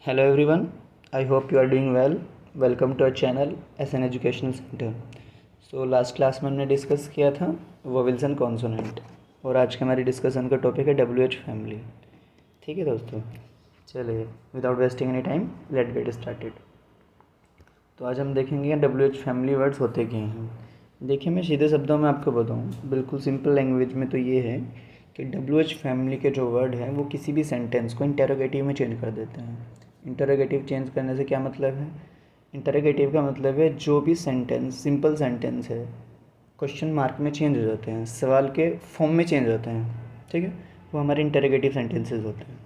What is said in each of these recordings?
Hello everyone, I hope you are doing well. Welcome to our channel SN Educational Center. Last class में हमने discuss किया था vowels and consonant और आज के हमारी डिस्कशन का टॉपिक है WH फैमिली। ठीक है दोस्तों, चलिए without wasting any time let get started. तो आज हम देखेंगे WH फैमिली वर्ड्स होते क्या हैं। देखिए, मैं सीधे शब्दों में आपको बताऊँ, बिल्कुल सिंपल लैंग्वेज में तो ये है कि WH फैमिली के जो वर्ड हैं वो किसी भी सेंटेंस को इंटरोगेटिव में चेंज कर देते हैं। इंटरोगेटिव चेंज करने से क्या मतलब है? इंटरोगेटिव का मतलब है जो भी सेंटेंस सिंपल सेंटेंस है क्वेश्चन मार्क में चेंज हो जाते हैं, सवाल के फॉर्म में चेंज होते हैं। ठीक है, वो हमारे इंटरोगेटिव सेंटेंसेस होते हैं।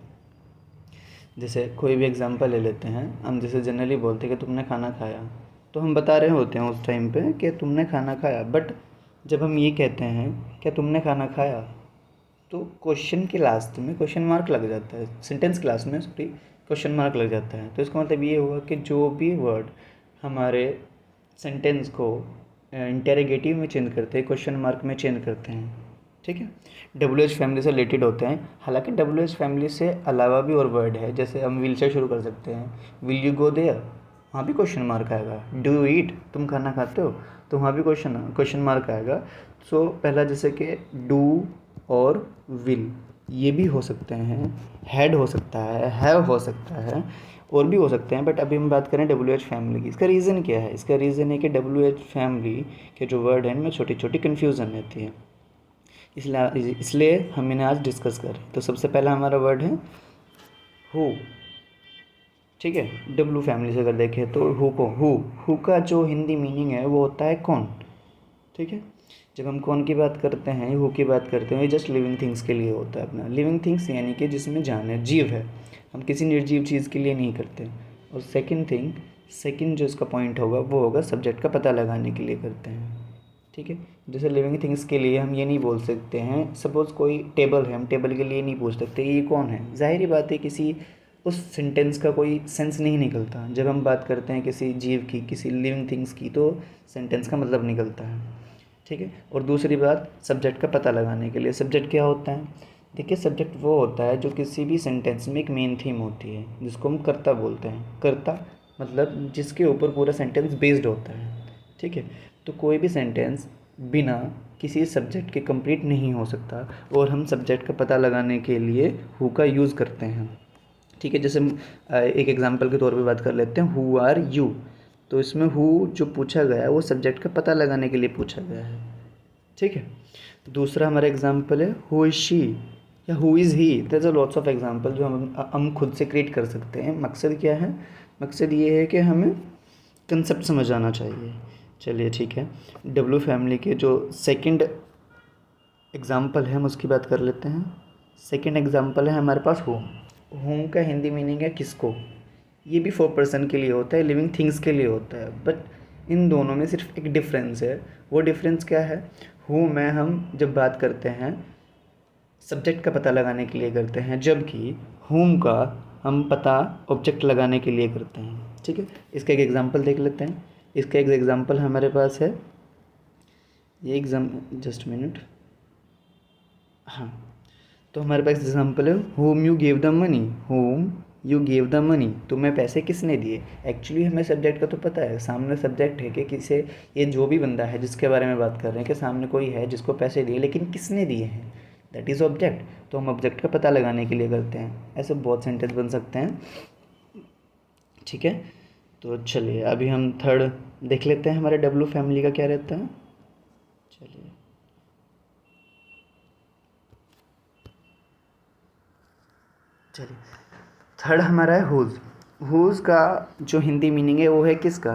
जैसे कोई भी एग्जांपल ले लेते हैं, हम जैसे जनरली बोलते हैं कि तुमने खाना खाया, तो हम बता रहे होते हैं उस टाइम पे कि तुमने खाना खाया। बट जब हम ये कहते हैं क्या तुमने खाना खाया, तो क्वेश्चन के लास्ट में क्वेश्चन मार्क लग जाता है, सेंटेंस के लास्ट में सॉरी क्वेश्चन मार्क लग जाता है। तो इसका मतलब ये हुआ कि जो भी वर्ड हमारे सेंटेंस को इंटेरोगेटिव में चेंज करते हैं, क्वेश्चन मार्क में चेंज करते हैं, ठीक है, WH फैमिली से रिलेटेड होते हैं। हालांकि WH फैमिली से अलावा भी और वर्ड है, जैसे हम विल से शुरू कर सकते हैं, विल यू गो देयर, वहाँ भी क्वेश्चन मार्क आएगा। डू यू ईट, तुम खाना खाते हो, तो वहाँ भी क्वेश्चन मार्क आएगा। सो पहला जैसे कि डू और विल ये भी हो सकते हैं, हैड हो सकता है, हैव हो सकता है, और भी हो सकते हैं। बट अभी हम बात करें WH फैमिली की। इसका रीज़न क्या है? इसका रीज़न है कि WH फैमिली के जो वर्ड हैं इनमें छोटी छोटी कन्फ्यूज़न रहती है, इसलिए हम इन्हें आज डिस्कस करें। तो सबसे पहला हमारा वर्ड है हु। ठीक है, W फैमिली से अगर देखें तो हु का जो हिंदी मीनिंग है वो होता है कौन। ठीक है, जब हम कौन की बात करते हैं, हु की बात करते हैं, ये जस्ट लिविंग थिंग्स के लिए होता है अपना। लिविंग थिंग्स यानी कि जिसमें जान है, जीव है, हम किसी निर्जीव चीज़ के लिए नहीं करते। और सेकंड जो इसका पॉइंट होगा वो होगा सब्जेक्ट का पता लगाने के लिए करते हैं। ठीक है, जैसे लिविंग थिंग्स के लिए हम ये नहीं बोल सकते हैं, सपोज़ कोई टेबल है, हम टेबल के लिए नहीं पूछ सकते ये कौन है। जाहिर बात है किसी उस सेंटेंस का कोई सेंस नहीं निकलता। जब हम बात करते हैं किसी जीव की, किसी लिविंग थिंग्स की, तो सेंटेंस का मतलब निकलता है। ठीक है, और दूसरी बात सब्जेक्ट का पता लगाने के लिए। सब्जेक्ट क्या होता है? देखिए, सब्जेक्ट वो होता है जो किसी भी सेंटेंस में एक मेन थीम होती है, जिसको हम कर्ता बोलते हैं। कर्ता मतलब जिसके ऊपर पूरा सेंटेंस बेस्ड होता है। ठीक है, तो कोई भी सेंटेंस बिना किसी सब्जेक्ट के कंप्लीट नहीं हो सकता, और हम सब्जेक्ट का पता लगाने के लिए हु का यूज़ करते हैं। ठीक है, जैसे हम एक एग्जांपल के तौर पे बात कर लेते हैं, हु आर यू। तो इसमें हु जो पूछा गया है वो सब्जेक्ट का पता लगाने के लिए पूछा गया है। ठीक है, दूसरा हमारा एग्जांपल है हु इज़ शी या who is he. There are lots of example जो हम खुद से क्रिएट कर सकते हैं। मकसद क्या है? मकसद ये है कि हमें कंसेप्ट समझ आना चाहिए। चलिए ठीक है, W फैमिली के जो सेकंड एग्जांपल है हम उसकी बात कर लेते हैं। सेकंड एग्जांपल है हमारे पास होम। होम का हिंदी मीनिंग है किसको। ये भी 4 पर्सन के लिए होता है, लिविंग थिंग्स के लिए होता है। बट इन दोनों में सिर्फ एक डिफरेंस है। वो डिफरेंस क्या है? हु में हम जब बात करते हैं सब्जेक्ट का पता लगाने के लिए करते हैं, जबकि होम का हम पता ऑब्जेक्ट लगाने के लिए करते हैं। ठीक है, इसका एक एग्जांपल देख लेते हैं। इसका एक एग्जांपल हमारे पास है, ये जस्ट मिनट, हाँ, तो हमारे पास एग्जांपल है home you gave the money. Home you gave the money, तुम्हें पैसे किसने दिए। एक्चुअली हमें सब्जेक्ट का तो पता है, सामने सब्जेक्ट है कि किसे, ये जो भी बंदा है जिसके बारे में बात कर रहे हैं कि सामने कोई है जिसको पैसे दिए, लेकिन किसने दिए हैं, दैट इज़ ऑब्जेक्ट। तो हम ऑब्जेक्ट का पता लगाने के लिए करते हैं। ऐसे बहुत सेंटेंस बन सकते हैं। ठीक है, तो चलिए अभी हम थर्ड देख लेते हैं हमारे W फैमिली का क्या रहता है। चलिए थर्ड हमारा है हुज़। हुज़ का जो हिंदी मीनिंग है वो है किसका।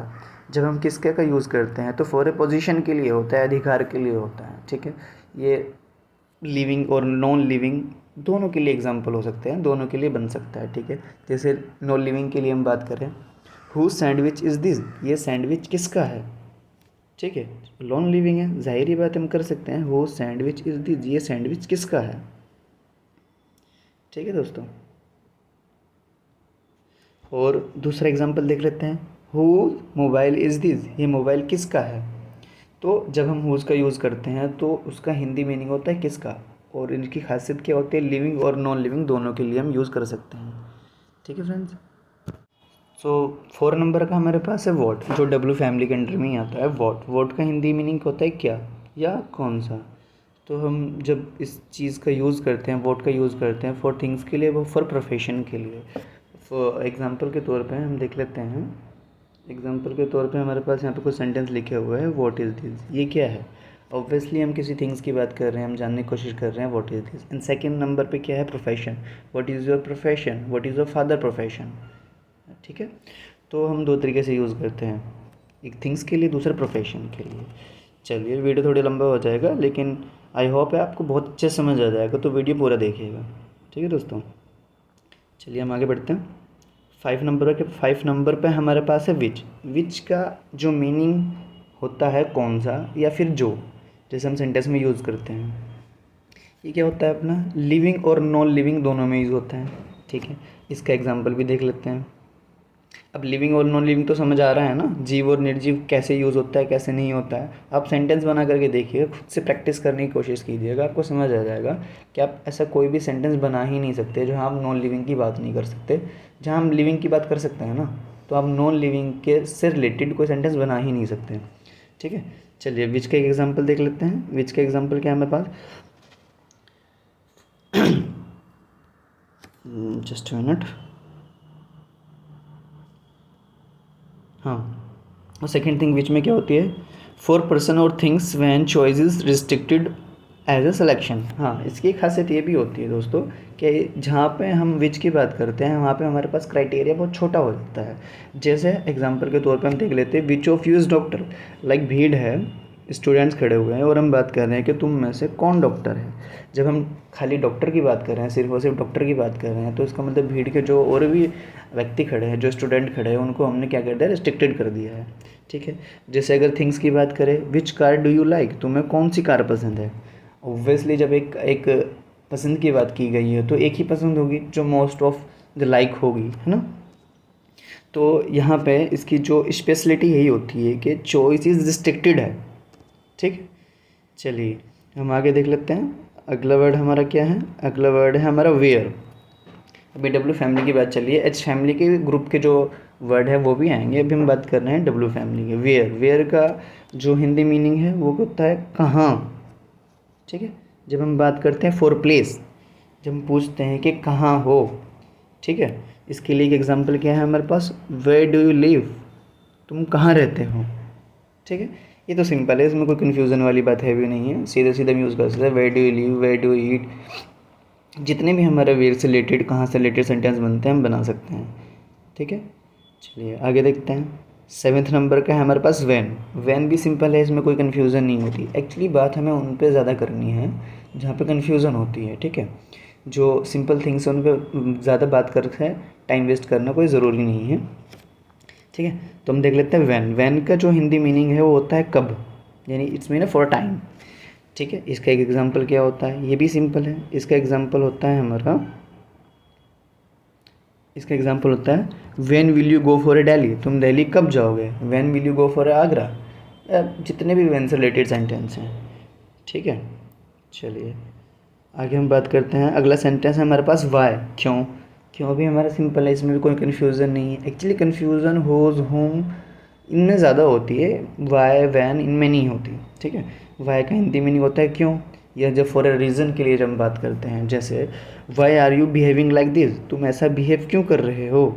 जब हम किसके का यूज़ करते हैं तो फॉर ए पोजीशन के लिए होता है, अधिकार के लिए होता है। ठीक है, ये लिविंग और नॉन लिविंग दोनों के लिए एग्जांपल हो सकते हैं, दोनों के लिए बन सकता है। ठीक है, जैसे नॉन लिविंग के लिए हम बात करें, हु सैंडविच इज़ दिस, ये सैंडविच किसका है। ठीक है, नॉन लिविंग है, जाहिर बात हम कर सकते हैं हु सैंडविच इज़ दिस, ये सैंडविच किसका है। ठीक है दोस्तों, और दूसरा एग्जांपल देख लेते हैं, हु मोबाइल इज़ दिस, ये मोबाइल किसका है। तो जब हम हुज़ का यूज़ करते हैं तो उसका हिंदी मीनिंग होता है किसका, और इनकी खासियत क्या होती है, लिविंग और नॉन लिविंग दोनों के लिए हम यूज़ कर सकते हैं। ठीक है फ्रेंड्स। सो 4 नंबर का हमारे पास है वॉट, जो डब्ल्यू फैमिली के अंडर में ही आता है। वॉट का हिंदी मीनिंग होता है क्या या कौन सा। तो हम जब इस चीज़ का यूज़ करते हैं, वॉट का यूज़ करते हैं फॉर थिंग्स के लिए, वो फॉर प्रोफेशन के लिए। फॉर एग्जांपल के तौर पे हम देख लेते हैं। एग्जांपल के तौर पे हमारे पास यहाँ पे कुछ सेंटेंस लिखे हुए हैं, व्हाट इज़ दिस, ये क्या है। ऑब्वियसली हम किसी थिंग्स की बात कर रहे हैं, हम जानने की कोशिश कर रहे हैं what is this. And second number पे क्या है, profession. What is your profession, what is your father profession. ठीक है, तो हम दो तरीके से यूज़ करते हैं, एक थिंग्स के लिए, दूसरा प्रोफेशन के लिए। चलिए वीडियो थोड़ी लंबा हो जाएगा, लेकिन आई होप है आपको बहुत अच्छे समझ आ जाएगा, तो वीडियो पूरा देखिएगा। ठीक है दोस्तों, चलिए हम आगे बढ़ते हैं। 5 नंबर पे हमारे पास है विच का जो मीनिंग होता है कौन सा या फिर जो, जैसे हम सेंटेंस में यूज़ करते हैं। ये क्या होता है अपना, लिविंग और नॉन लिविंग दोनों में यूज़ होता है। ठीक है, इसका एग्जांपल भी देख लेते हैं। अब लिविंग और नॉन लिविंग तो समझ आ रहा है ना, जीव और निर्जीव कैसे यूज़ होता है, कैसे नहीं होता है। आप सेंटेंस बना करके देखिएगा, खुद से प्रैक्टिस करने की कोशिश कीजिएगा, आपको समझ आ जाएगा कि आप ऐसा कोई भी सेंटेंस बना ही नहीं सकते जहाँ आप नॉन लिविंग की बात नहीं कर सकते। जहाँ हम लिविंग की बात कर सकते हैं ना, तो आप नॉन लिविंग के से रिलेटेड कोई सेंटेंस बना ही नहीं सकते। ठीक है, चलिए विच का एक एग्जाम्पल देख लेते हैं। विच का एग्जाम्पल क्या है हमारे पास, जस्ट मिनट। हाँ, और सेकेंड थिंग विच में क्या होती है, फॉर पर्सन और things when choice is restricted as a selection. हाँ, इसकी एक खासियत ये भी होती है दोस्तों कि जहाँ पे हम विच की बात करते हैं, वहाँ पे हमारे पास क्राइटेरिया बहुत छोटा हो जाता है। जैसे एग्जांपल के तौर पे हम देख लेते हैं, which of you is doctor. Like भीड़ है, स्टूडेंट्स खड़े हुए हैं और हम बात कर रहे हैं कि तुम में से कौन डॉक्टर है। जब हम खाली डॉक्टर की बात कर रहे हैं, सिर्फ और सिर्फ डॉक्टर की बात कर रहे हैं, तो इसका मतलब भीड़ के जो और भी व्यक्ति खड़े हैं, जो स्टूडेंट खड़े हैं, उनको हमने क्या कर दिया, रिस्ट्रिक्टेड कर दिया है। ठीक है, जैसे अगर थिंग्स की बात करें, which car do you like, तुम्हें कौन सी कार पसंद है। ऑब्वियसली जब एक पसंद की बात की गई है तो एक ही पसंद होगी जो मोस्ट ऑफ द लाइक होगी, है ना। तो यहाँ पे इसकी जो स्पेशलिटी यही होती है कि चॉइस इज रिस्ट्रिक्टेड है। ठीक, चलिए हम आगे देख लेते हैं। अगला वर्ड हमारा क्या है, अगला वर्ड है हमारा वेयर। अभी डब्ल्यू फैमिली की बात चलिए, एच फैमिली के ग्रुप के जो वर्ड है वो भी आएंगे, अभी हम बात कर रहे हैं डब्ल्यू फैमिली के। वेयर का जो हिंदी मीनिंग है वो होता है कहाँ। ठीक है, जब हम बात करते हैं फॉर प्लेस, जब हम पूछते हैं कि कहाँ हो। ठीक है, इसके लिए एक एग्जांपल क्या है हमारे पास, वेयर डू यू लिव, तुम कहाँ रहते हो। ठीक है, ये तो सिंपल है, इसमें कोई कन्फ्यूज़न वाली बात है भी नहीं है, सीधे सीधे हम यूज़ कर सकते हैं। Where do you live, where do you eat, जितने भी हमारे वेयर से रिलेटेड, कहाँ से रिलेटेड सेंटेंस बनते हैं हम बना सकते हैं। ठीक है, चलिए आगे देखते हैं। 7th नंबर का है हमारे पास वैन भी सिंपल है, इसमें कोई कन्फ्यूज़न नहीं होती। एक्चुअली बात हमें उन पे ज़्यादा करनी है जहाँ पे कन्फ्यूज़न होती है। ठीक है, जो सिंपल थिंग्स हैं उन पर ज़्यादा बात करके टाइम वेस्ट करना कोई ज़रूरी नहीं है। ठीक है, तो हम देख लेते हैं वैन का जो हिंदी मीनिंग है वो होता है कब, यानी इट्स मीन फॉर टाइम। ठीक है, इसका एक एग्जांपल क्या होता है, ये भी सिंपल है। इसका एग्जांपल होता है हमारा, इसका एग्जांपल होता है when will you go for a Delhi, तुम दिल्ली कब जाओगे। When will you go for a Agra, जितने भी व्हेन से रिलेटेड सेंटेंस हैं। ठीक है, चलिए आगे हम बात करते हैं। अगला सेंटेंस है हमारे पास वाई, क्यों। क्यों भी हमारा सिंपल है, इसमें भी कोई कन्फ्यूज़न नहीं है। एक्चुअली कन्फ्यूज़न होज, होम, इनमें ज़्यादा होती है, वाई वैन इनमें नहीं होती। ठीक है, वाई का हिंदी मीनिंग होता है क्यों, या जब फॉर ए रीज़न के लिए जब हम बात करते हैं, जैसे why are you behaving like this, तुम ऐसा बिहेव क्यों कर रहे हो।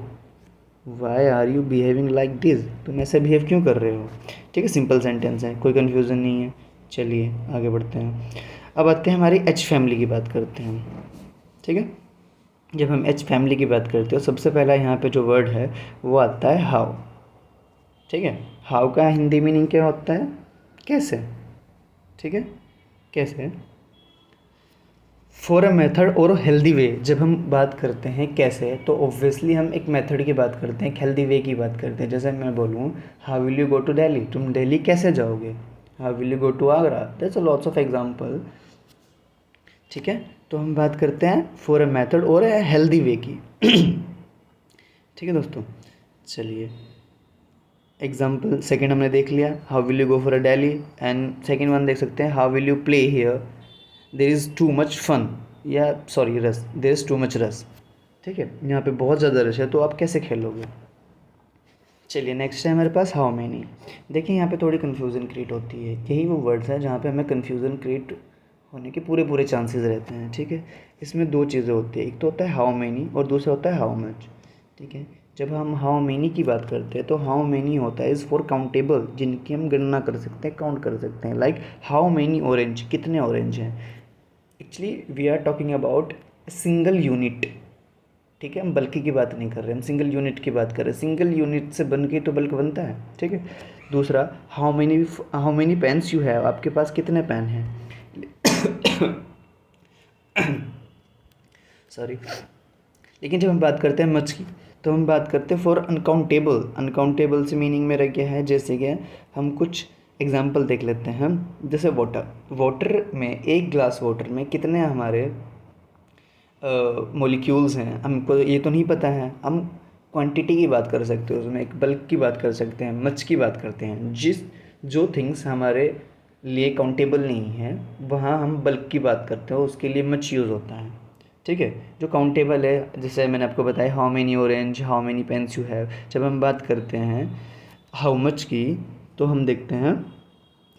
Why are you behaving like this, तुम ऐसा बिहेव क्यों कर रहे हो। ठीक है, सिंपल सेंटेंस है, कोई कन्फ्यूज़न नहीं है। चलिए आगे बढ़ते हैं। अब आते हैं हमारी एच फैमिली की बात करते हैं। ठीक है, जब हम एच फैमिली की बात करते हो, सबसे पहला यहाँ पे जो वर्ड है वो आता है हाउ। ठीक है, हाउ का हिंदी मीनिंग क्या होता है, कैसे। ठीक है, कैसे, फॉर अ मेथड और हेल्दी वे। जब हम बात करते हैं कैसे, तो ऑब्वियसली हम एक मेथड की बात करते हैं, एक हेल्दी वे की बात करते हैं। जैसे मैं बोलूँ how will you go to Delhi, तुम दिल्ली कैसे जाओगे। How will you go to Agra, that's a lots of example. ठीक है, तो हम बात करते हैं फॉर अ मेथड और ए हेल्दी वे की। ठीक है दोस्तों, चलिए एग्जाम्पल सेकेंड हमने देख लिया, how will you go for a Delhi. And second one देख सकते हैं, how will you play here, there is too much fun, या सॉरी रस, देर इज़ टू मच रस। ठीक है, यहाँ पे बहुत ज़्यादा रश है, तो आप कैसे खेलोगे। चलिए नेक्स्ट है हमारे पास हाउ मैनी। देखिए यहाँ पे थोड़ी कन्फ्यूज़न क्रिएट होती है, यही वो वर्ड्स हैं जहाँ पे हमें कन्फ्यूज़न क्रिएट होने के पूरे पूरे चांसेस रहते हैं। ठीक है, इसमें दो चीज़ें होती है, एक तो होता है हाउ मैनी और दूसरा होता है हाउ मच। ठीक है, जब हम हाउ मैनी की बात करते हैं तो हाउ मैनी होता है इज़ फॉर काउंटेबल, जिनकी हम गणना कर सकते हैं, काउंट कर सकते हैं। लाइक हाउ मैनी ऑरेंज, कितने ऑरेंज हैं। Actually we are talking about single unit. ठीक है, हम बल्कि की बात नहीं कर रहे, हम सिंगल यूनिट की बात कर रहे हैं। सिंगल यूनिट से बन के तो बल्क बनता है। ठीक है, दूसरा how many pens you have, आपके पास कितने पेन हैं। सॉरी। लेकिन जब हम बात करते हैं मच की तो हम बात करते हैं फॉर अनकाउंटेबल। अनकाउंटेबल से मीनिंग मेरा क्या है, जैसे कि हम कुछ एग्जाम्पल देख लेते हैं। हम जैसे वाटर में, एक ग्लास वाटर में कितने हमारे मॉलिक्यूल्स हैं, हमको ये तो नहीं पता है। हम क्वांटिटी की बात कर सकते हैं, उसमें एक बल्क की बात कर सकते हैं, मच की बात करते हैं। जो थिंग्स हमारे लिए काउंटेबल नहीं है वहाँ हम बल्क की बात करते हैं, उसके लिए मच यूज़ होता है। ठीक है, जो काउंटेबल है जैसे मैंने आपको बताया how many orange, how many pens you have. जब हम बात करते हैं हाउ मच की तो हम देखते हैं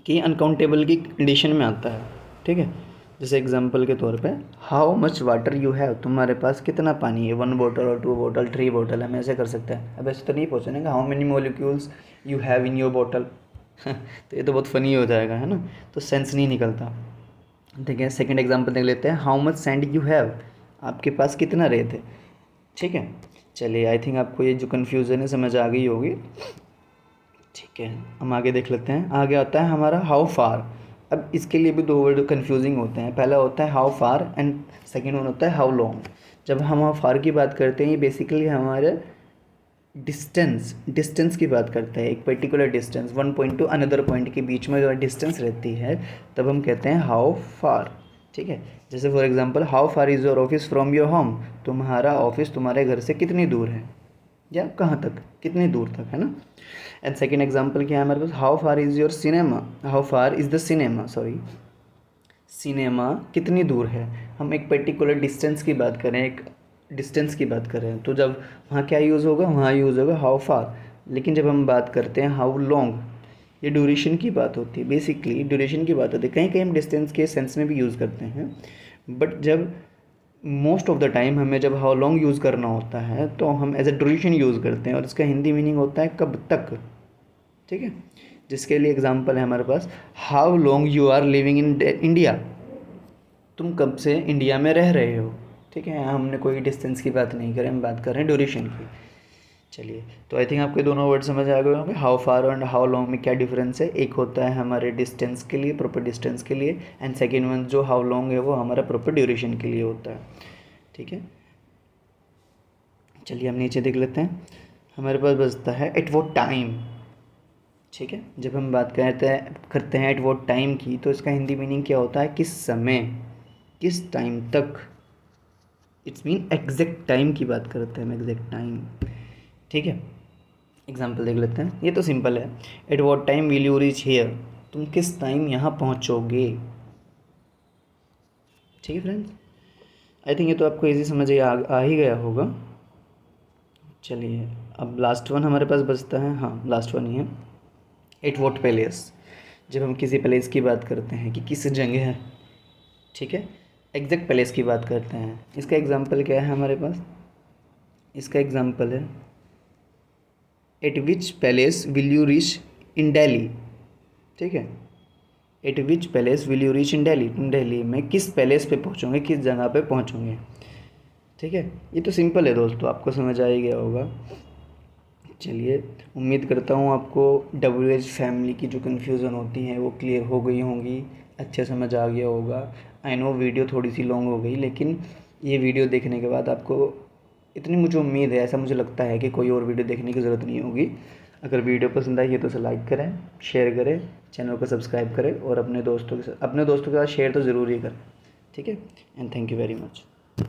कि अनकाउंटेबल की कंडीशन में आता है। ठीक है, जैसे एग्जांपल के तौर पे how much water you have, तुम्हारे पास कितना पानी है। 1 बोतल और 2 बोतल 3 बोतल, हम ऐसे कर सकते हैं। अब ऐसे तो नहीं पूछेंगे how many molecules you have in your बोतल। तो ये तो बहुत फ़नी हो जाएगा, है ना, तो सेंस नहीं निकलता। ठीक है, सेकंड एग्जांपल देख लेते हैं how much sand you have, आपके पास कितना रेत है। ठीक है, चलिए आई थिंक आपको ये जो कन्फ्यूज़न है समझ आ गई होगी। ठीक है, हम आगे देख लेते हैं। आगे आता है हमारा हाउ फार। अब इसके लिए भी दो वर्ड कन्फ्यूजिंग होते हैं। पहला होता है how far and second one होता है हाउ लॉन्ग। जब हम हाउ फार की बात करते हैं ये बेसिकली हमारे डिस्टेंस की बात करता है। एक particular distance, one point two another point के बीच में जो डिस्टेंस रहती है तब हम कहते हैं हाउ फार। ठीक है, जैसे for example how far is your office from your home, तुम्हारा ऑफिस तुम्हारे घर से कितनी दूर है, या कहाँ तक, कितनी दूर तक, है ना। एंड सेकेंड एग्जांपल क्या है हमारे पास, how far is your cinema, how far is the cinema, sorry cinema कितनी दूर है। हम एक पर्टिकुलर डिस्टेंस की बात करें, एक डिस्टेंस की बात करें तो जब वहाँ क्या यूज़ होगा, वहाँ यूज़ होगा हाउ फार। लेकिन जब हम बात करते हैं हाउ लॉन्ग, ये ड्यूरेशन की बात होती है, बेसिकली ड्यूरेशन की बात होती है। कहीं कहीं हम डिस्टेंस के सेंस में भी यूज़ करते हैं, बट जब मोस्ट ऑफ द टाइम हमें जब हाउ लॉन्ग यूज़ करना होता है तो हम एज ए ड्यूरेशन यूज़ करते हैं, और इसका हिंदी मीनिंग होता है कब तक। ठीक है, जिसके लिए एग्जांपल है हमारे पास how long you are living in India, तुम कब से इंडिया में रह रहे हो। ठीक है, हमने कोई डिस्टेंस की बात नहीं करी, हम बात कर रहे हैं ड्यूरेशन की। चलिए, तो आई थिंक आपको दोनों वर्ड समझ आ गए होंगे, how far and how long में क्या डिफरेंस है। एक होता है हमारे डिस्टेंस के लिए, प्रॉपर डिस्टेंस के लिए, एंड सेकेंड वन जो हाउ लॉन्ग है वो हमारा प्रॉपर ड्यूरेशन के लिए होता है। ठीक है, चलिए हम नीचे देख लेते हैं। हमारे पास बचता है एट वो टाइम। ठीक है, जब हम बात करते हैं एट वो टाइम की तो इसका हिंदी मीनिंग क्या होता है, किस समय, किस टाइम तक। इट्स मीन एग्जैक्ट टाइम की बात करते हैं हम, एग्जैक्ट टाइम। ठीक है, एग्जाम्पल देख लेते हैं, ये तो सिंपल है। At what time will you reach here, तुम किस टाइम यहाँ पहुँचोगे। ठीक है फ्रेंड्स, आई थिंक ये तो आपको इजी समझ आ ही गया होगा। चलिए अब लास्ट वन हमारे पास बचता है, हाँ लास्ट वन ही है। एट वॉट पैलेस, जब हम किसी पैलेस की बात करते हैं कि किस जगह है, ठीक है, एग्जैक्ट पैलेस की बात करते हैं। इसका एग्जांपल क्या है हमारे पास, इसका एग्जांपल है eight which palace will you reach इन दिल्ली। ठीक है, eight which palace will you reach इन दिल्ली, तुम दिल्ली में किस पैलेस पे पहुँचोगे, किस जगह पे पहुँचोगे। ठीक है, ये तो सिंपल है दोस्तों, आपको समझ आ ही गया होगा। चलिए, उम्मीद करता हूँ आपको WH फैमिली की जो कन्फ्यूज़न होती है वो क्लियर हो गई होंगी, अच्छे समझ आ गया होगा। आई नो वीडियो थोड़ी सी लॉन्ग हो गई, लेकिन ये वीडियो देखने के बाद आपको इतनी मुझे उम्मीद है, ऐसा मुझे लगता है कि कोई और वीडियो देखने की ज़रूरत नहीं होगी। अगर वीडियो पसंद आई है तो उसे लाइक करें, शेयर करें, चैनल को सब्सक्राइब करें और अपने दोस्तों के साथ शेयर तो ज़रूर ही करें। ठीक है, and thank you very much.